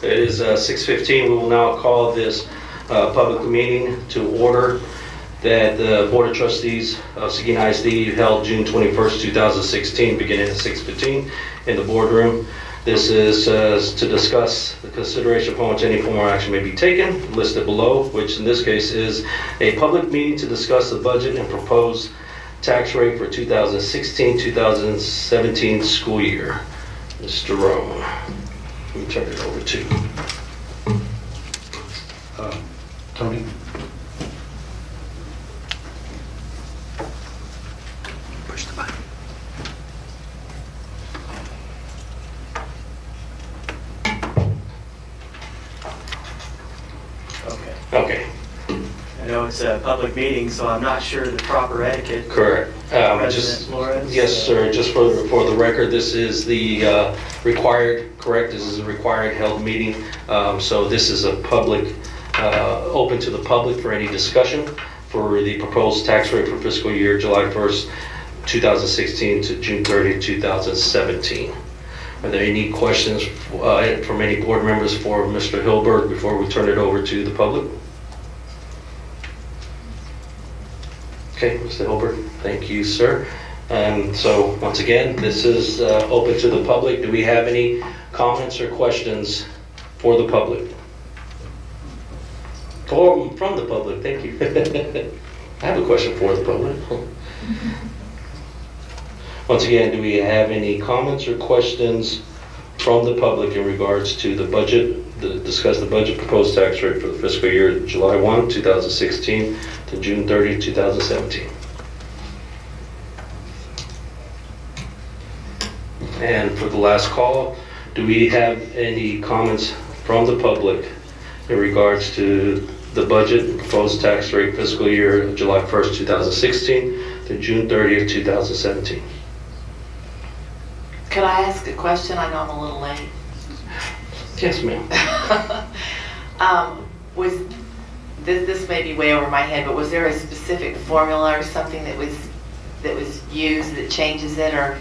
It is 6:15. We will now call this public meeting to order that the Board of Trustees of Seguin ISD held June 21st, 2016, beginning at 6:15 in the boardroom. This is to discuss the consideration upon which any formal action may be taken, listed below, which in this case is a public meeting to discuss the budget and proposed tax rate for 2016-2017 school year. Mr. Roan, let me turn it over to Tony? push the button. Okay, I know it's a public meeting, so I'm not sure the proper etiquette. correct. President Flores? Yes, sir. Just for the record, this is the required, correct? This is a required held meeting. So this is a public, open to the public for any discussion for the proposed tax rate for fiscal year July 1st, 2016 to June 30th, 2017. Are there any questions from any board members for Mr. Hilberg before we turn it over to the public? Okay, Mr. Hilbert, thank you, sir. So once again, this is open to the public. Do we have any comments or questions for the public? From the public, thank you. I have a question for the public. Once again, do we have any comments or questions from the public in regards to the budget, discuss the budget proposed tax rate for the fiscal year July 1, 2016 to June 30, 2017? And for the last call, do we have any comments from the public in regards to the budget proposed tax rate fiscal year July 1st, 2016 to June 30th, 2017? Could I ask a question? I know I'm a little late. Yes, ma'am. Was this may be way over my head, but was there a specific formula or something that was used that changes it, or?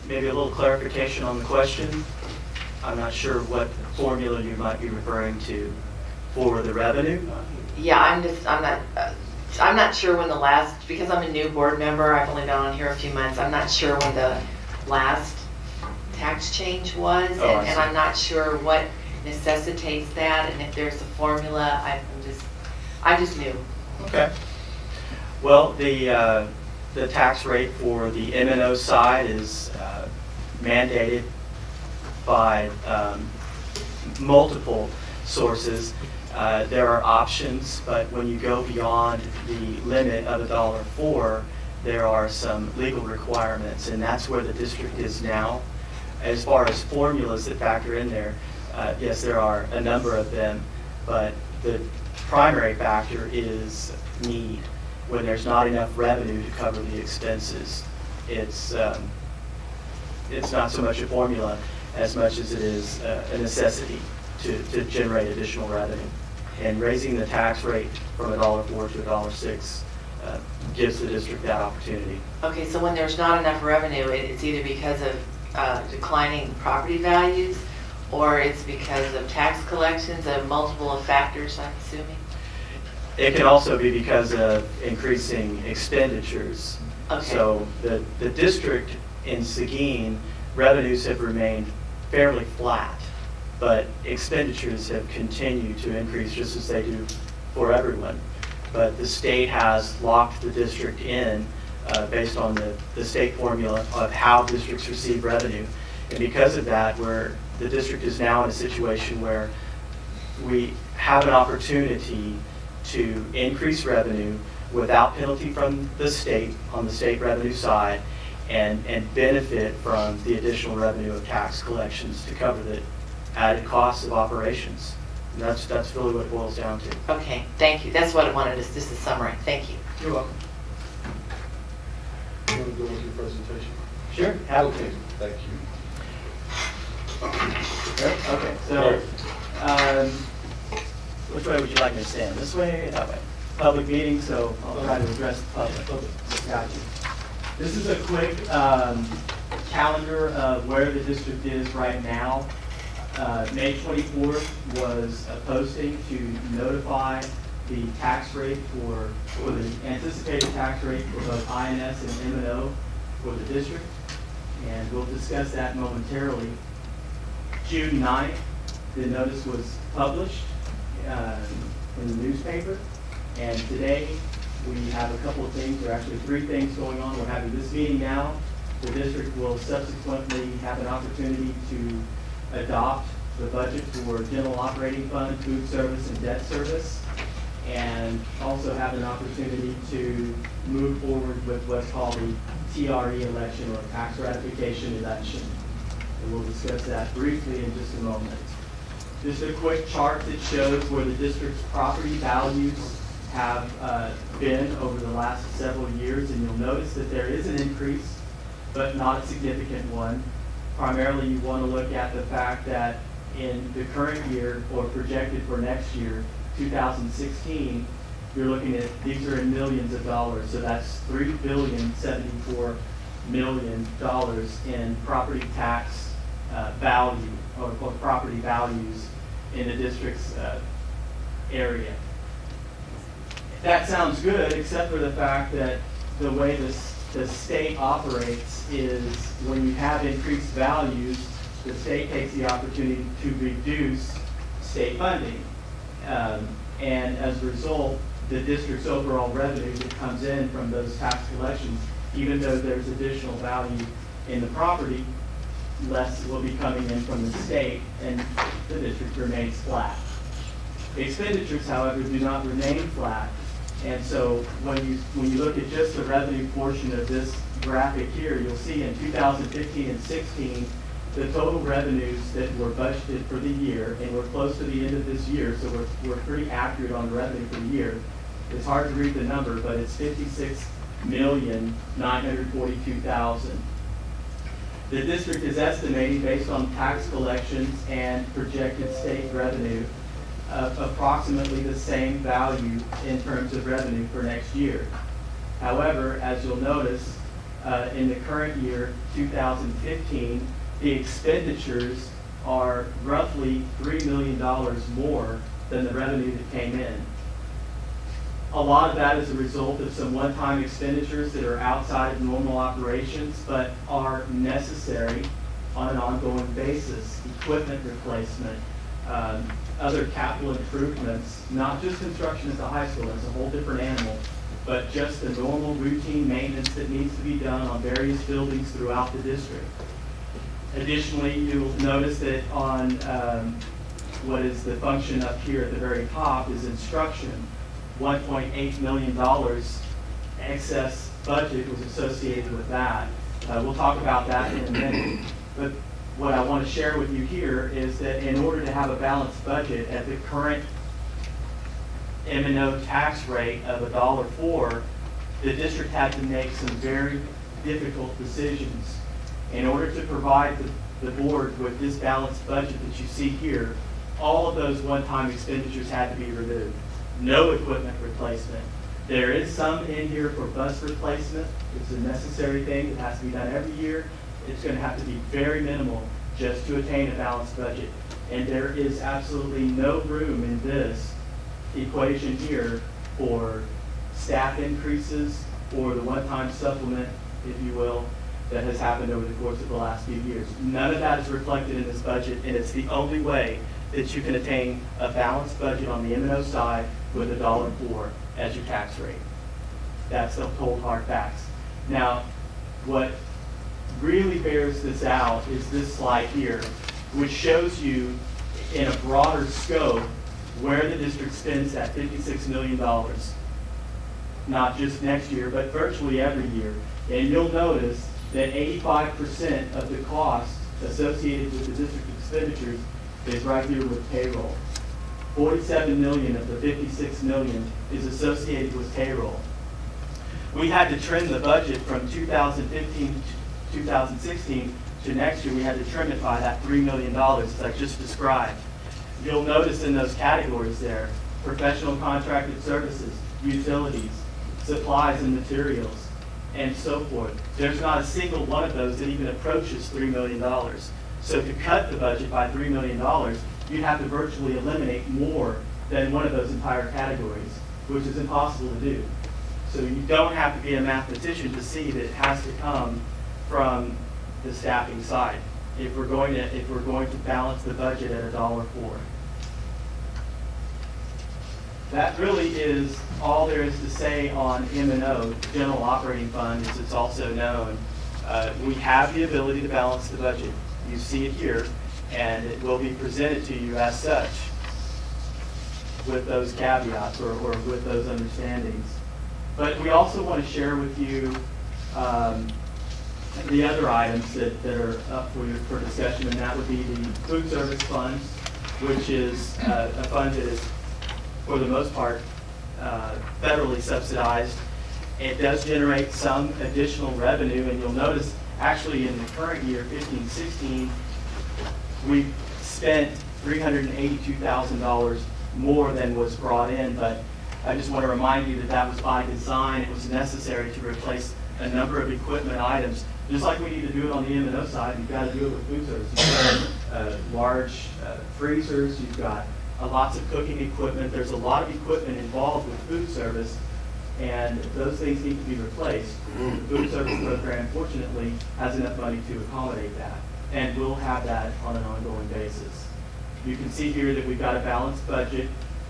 Maybe a little clarification on the question. I'm not sure what formula you might be referring to for the revenue. Yeah, I'm not sure when the last, because I'm a new board member, I've only been on here a few months, I'm not sure when the last tax change was, and I'm not sure what necessitates that, and if there's a formula. I'm just new. Okay. Well, the tax rate for the M&O side is mandated by multiple sources. There are options, but when you go beyond the limit of $1.04, there are some legal requirements, and that's where the district is now. As far as formulas that factor in there, yes, there are a number of them, but the primary factor is need. When there's not enough revenue to cover the expenses, it's not so much a formula as much as it is a necessity to generate additional revenue. And raising the tax rate from $1.04 to $1.06 gives the district that opportunity. Okay, so when there's not enough revenue, it's either because of declining property values, or it's because of tax collections, of multiple factors, I'm assuming? It can also be because of increasing expenditures. Okay. So the district in Seguin, revenues have remained fairly flat, but expenditures have continued to increase just as they do for everyone. But the state has locked the district in based on the state formula of how districts receive revenue. And because of that, the district is now in a situation where we have an opportunity to increase revenue without penalty from the state on the state revenue side, and benefit from the additional revenue of tax collections to cover the added costs of operations. And that's really what it boils down to. Okay, thank you. That's what I wanted, just a summary. Thank you. You're welcome. You want to go with your presentation? Sure. Okay, thank you. Okay, so which way would you like me to stand? This way or that way? Public meeting, so I'll try to address the public. Got you. This is a quick calendar of where the district is right now. May 24th was a posting to notify the tax rate for the anticipated tax rate for both INS and M&O for the district. And we'll discuss that momentarily. June 9th, the notice was published in the newspaper. And today, we have a couple of things, or actually 3 things going on. We're having this meeting now. The district will subsequently have an opportunity to adopt the budget for general operating fund, food service, and debt service, and also have an opportunity to move forward with what's called the TRE election, or tax ratification election. And we'll discuss that briefly in just a moment. Just a quick chart that shows where the district's property values have been over the last several years, and you'll notice that there is an increase, but not a significant one. Primarily, you want to look at the fact that in the current year, or projected for next year, 2016, you're looking at, these are in millions of dollars, so that's $3,074 million in property tax value, or property values in the district's area. That sounds good, except for the fact that the way the state operates is when you have increased values, the state takes the opportunity to reduce state funding. And as a result, the district's overall revenue that comes in from those tax collections, even though there's additional value in the property, less will be coming in from the state, and the district remains flat. Expenditures, however, do not remain flat. And so when you look at just the revenue portion of this graphic here, you'll see in 2015 and 16, the total revenues that were budgeted for the year, and we're close to the end of this year, so we're pretty accurate on the revenue for the year. It's hard to read the number, but it's $56,942,000. The district is estimating, based on tax collections and projected state revenue, approximately the same value in terms of revenue for next year. However, as you'll notice, in the current year, 2015, the expenditures are roughly $3 million more than the revenue that came in. A lot of that is a result of some one-time expenditures that are outside of normal operations, but are necessary on an ongoing basis. Equipment replacement, other capital improvements, not just construction at the high school, that's a whole different animal, but just the normal routine maintenance that needs to be done on various buildings throughout the district. Additionally, you'll notice that on what is the function up here at the very top is instruction. $1.8 million excess budget was associated with that. We'll talk about that in a minute. But what I want to share with you here is that in order to have a balanced budget at the current M&O tax rate of $1.04, the district had to make some very difficult decisions. In order to provide the board with this balanced budget that you see here, all of those one-time expenditures had to be removed. No equipment replacement. There is some in here for bus replacement. It's a necessary thing that has to be done every year. It's going to have to be very minimal just to attain a balanced budget. And there is absolutely no room in this equation here for staff increases or the one-time supplement, if you will, that has happened over the course of the last few years. None of that is reflected in this budget, and it's the only way that you can attain a balanced budget on the M&O side with $1.04 as your tax rate. That's the cold hard facts. Now, what really bears this out is this slide here, which shows you in a broader scope where the district spends that $56 million. Not just next year, but virtually every year. And you'll notice that 85% of the cost associated with the district expenditures is right here with payroll. 47 million of the 56 million is associated with payroll. We had to trim the budget from 2015 to 2016 to next year. We had to trim it by that $3 million as I just described. You'll notice in those categories there, professional contracted services, utilities, supplies and materials, and so forth. There's not a single one of those that even approaches $3 million. So to cut the budget by $3 million, you'd have to virtually eliminate more than one of those entire categories, which is impossible to do. So you don't have to be a mathematician to see that it has to come from the staffing side if we're going to balance the budget at $1.04. That really is all there is to say on M&O, General Operating Fund, as it's also known. We have the ability to balance the budget. You see it here, and it will be presented to you as such with those caveats or with those understandings. But we also want to share with you the other items that are up for discussion, and that would be the food service fund, which is a fund that is, for the most part, federally subsidized. It does generate some additional revenue, and you'll notice actually in the current year, 15-16, we spent $382,000 more than was brought in, but I just want to remind you that that was by design. It was necessary to replace a number of equipment items. Just like we need to do it on the M&O side, you've got to do it with food service. You've got large freezers, you've got lots of cooking equipment. There's a lot of equipment involved with food service, and those things need to be replaced. The food service program, fortunately, has enough money to accommodate that, and we'll have that on an ongoing basis. You can see here that we've got a balanced budget,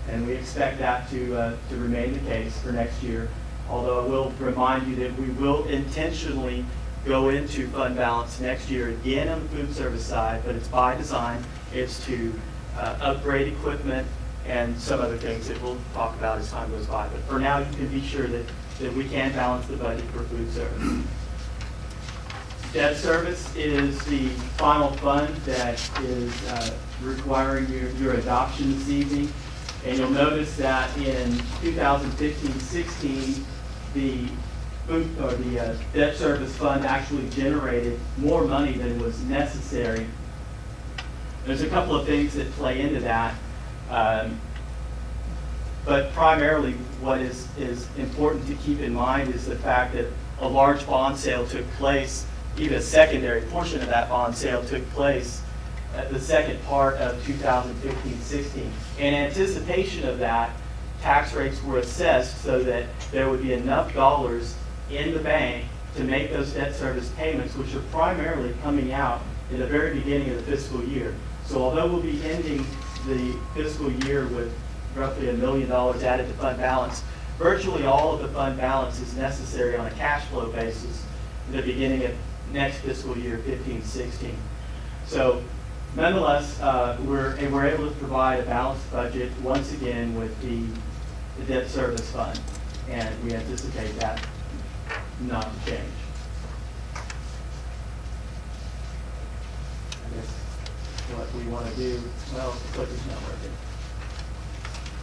and we expect that to remain the case for next year. Although I will remind you that we will intentionally go into fund balance next year again on the food service side, but it's by design. It's to upgrade equipment and some other things that we'll talk about as time goes by. But for now, you can be sure that we can balance the budget for food service. Debt service is the final fund that is requiring your adoption this evening. And you'll notice that in 2015-16, the debt service fund actually generated more money than was necessary. There's a couple of things that play into that, but primarily what is important to keep in mind is the fact that a large bond sale took place, even a secondary portion of that bond sale took place at the second part of 2015-16. In anticipation of that, tax rates were assessed so that there would be enough dollars in the bank to make those debt service payments, which are primarily coming out in the very beginning of the fiscal year. So although we'll be ending the fiscal year with roughly $1 million added to fund balance, virtually all of the fund balance is necessary on a cash flow basis in the beginning of next fiscal year, 15-16. So nonetheless, we're able to provide a balanced budget once again with the debt service fund, and we anticipate that not to change. I guess what we want to do, well, the clicker's not working.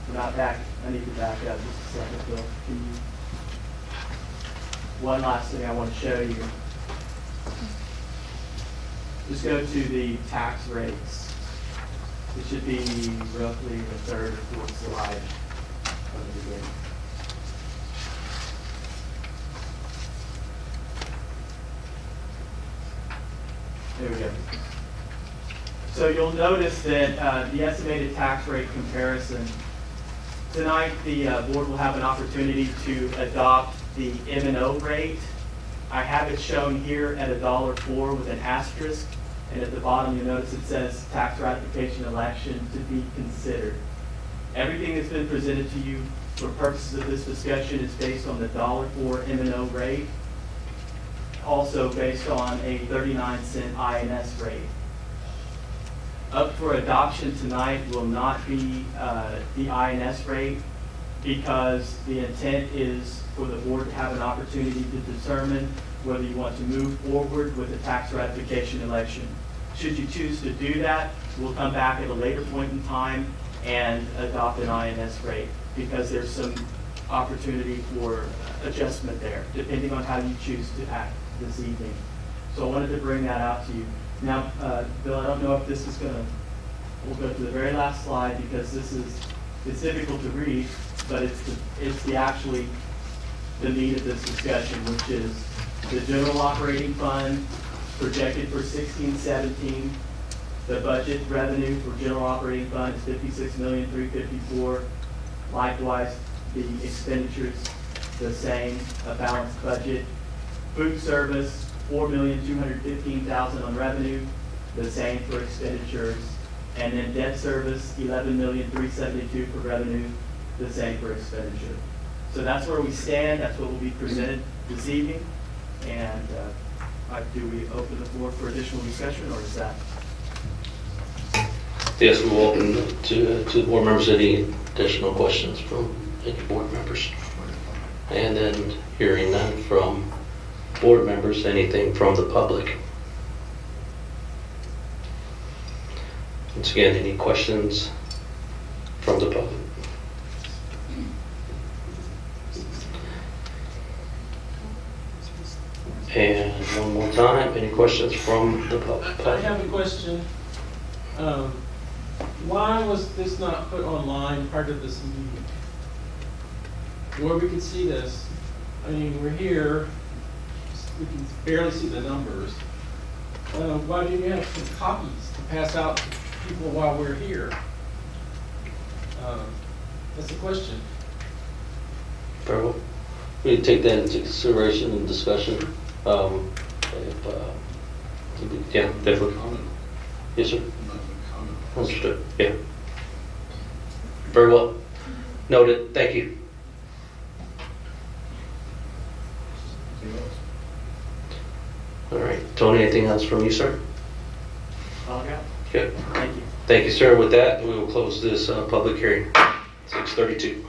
We're not back. I need to back up just a second, Bill. Can you? One last thing I want to show you. Just go to the tax rates. It should be roughly the third or fourth slide from the beginning. There we go. So you'll notice that the estimated tax rate comparison, tonight the board will have an opportunity to adopt the M&O rate. I have it shown here at $1.04 with an asterisk, and at the bottom you'll notice it says tax ratification election to be considered. Everything that's been presented to you for purposes of this discussion is based on the $1.04 M&O rate, also based on a 39-cent INS rate. Up for adoption tonight will not be the INS rate, because the intent is for the board to have an opportunity to determine whether you want to move forward with the tax ratification election. Should you choose to do that, we'll come back at a later point in time and adopt an INS rate, because there's some opportunity for adjustment there, depending on how you choose to act this evening. So I wanted to bring that out to you. Now, Bill, I don't know if this is we'll go to the very last slide, because it's difficult to read, but it's the actually the meat of this discussion, which is the general operating fund projected for 16-17. The budget revenue for general operating fund is $56,354,000. Likewise, the expenditures, the same, a balanced budget. Food service, $4,215,000 on revenue, the same for expenditures. And then debt service, $11,372,000 for revenue, the same for expenditure. So that's where we stand. That's what will be presented this evening. And do we open the floor for additional discussion, or is that? Yes, we will open to the board members. Any additional questions from any board members? And then hearing none from board members, anything from the public? Once again, any questions from the public? And one more time, any questions from the public? I have a question. Why was this not put online part of this meeting? Where we could see this? I mean, we're here, we can barely see the numbers. Why didn't you have some copies to pass out to people while we're here? That's the question. Very well. We take that into consideration and discussion. Yeah, definitely. Yes, sir. Understood. Yeah. Very well. Noted. Thank you. All right. Tony, anything else from you, sir? All I got. Good. Thank you. Thank you, sir. With that, we will close this public hearing. 6:32.